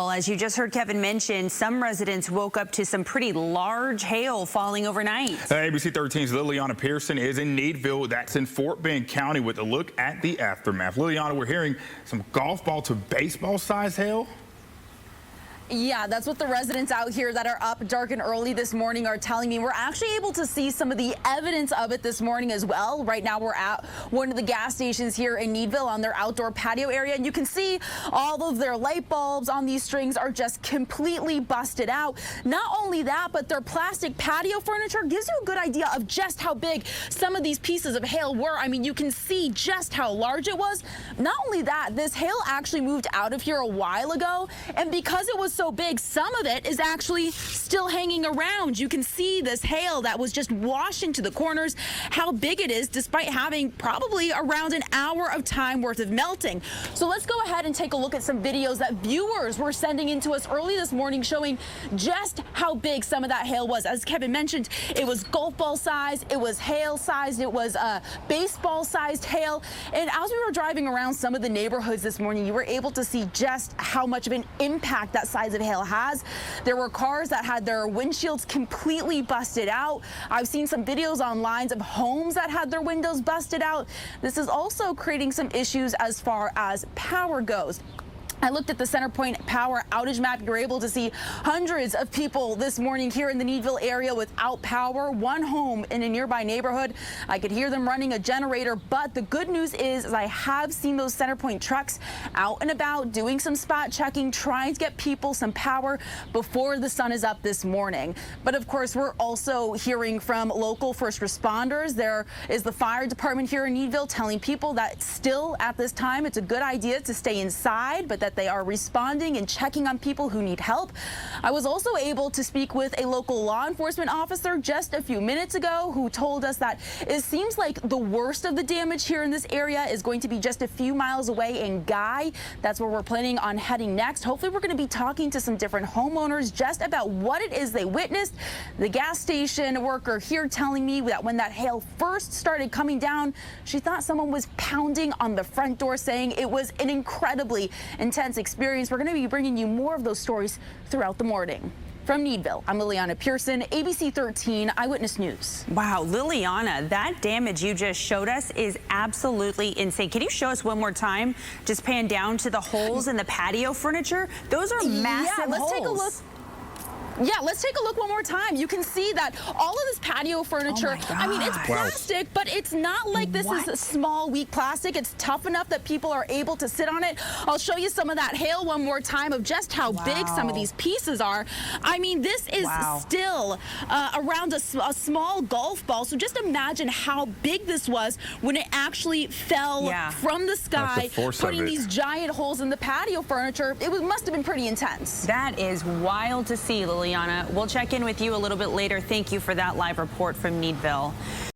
Well, as you just heard Kevin mention, some residents woke up to some pretty large hail falling overnight. ABC 13's Liliana Pearson is in Needville. That's in Fort Bend County with a look at the aftermath. Liliana, we're hearing some golf ball to baseball size hail. Yeah, that's what the residents out here that are up dark and early this morning are telling me. We're actually able to see some of the evidence of it this morning as well. Right now we're at one of the gas stations here in Needville on their outdoor patio area, and you can see all of their light bulbs on these strings are just completely busted out. Not only that, but their plastic patio furniture gives you a good idea of just how big some of these pieces of hail were. I mean, you can see just how large it was. Not only that, this hail actually moved out of here a while ago, and because it was so big, some of it is actually still hanging around. You can see this hail that was just washed into the corners, how big it is, despite having probably around an hour of time worth of melting. So let's go ahead and take a look at some videos that viewers were sending in to us early this morning showing just how big some of that hail was. As Kevin mentioned, it was golf ball size, it was hail sized, it was baseball sized hail. And as we were driving around some of the neighborhoods this morning, you were able to see just how much of an impact that size of hail has. There were cars that had their windshields completely busted out. I've seen some videos online of homes that had their windows busted out. This is also creating some issues as far as power goes. I looked at the CenterPoint power outage map. You're able to see hundreds of people this morning here in the Needville area without power. One home in a nearby neighborhood, I could hear them running a generator, but the good news is I have seen those CenterPoint trucks out and about doing some spot checking, trying to get people some power before the sun is up this morning. But of course, we're also hearing from local first responders. There is the fire department here in Needville telling people that still at this time it's a good idea to stay inside, but that they are responding and checking on people who need help. I was also able to speak with a local law enforcement officer just a few minutes ago who told us that it seems like the worst of the damage here in this area is going to be just a few miles away in Guy. That's where we're planning on heading next. Hopefully we're going to be talking to some different homeowners just about what it is they witnessed. The gas station worker here telling me that when that hail first started coming down, she thought someone was pounding on the front door, saying it was an incredibly intense experience. We're going to be bringing you more of those stories throughout the morning. From Needville, I'm Liliana Pearson, ABC 13 Eyewitness News. Wow, Liliana, that damage you just showed us is absolutely insane. Can you show us one more time? Just pan down to the holes in the patio furniture. Those are massive holes. Let's take a look. Yeah, let's take a look one more time. You can see that all of this patio furniture, I mean, it's plastic, but it's not like this is a small, weak plastic. It's tough enough that people are able to sit on it. I'll show you some of that hail one more time of just how big some of these pieces are. I mean, this is still around a small golf ball. So just imagine how big this was when it actually fell from the sky, putting these giant holes in the patio furniture. It must have been pretty intense. That is wild to see, Liliana. We'll check in with you a little bit later. Thank you for that live report from Needville.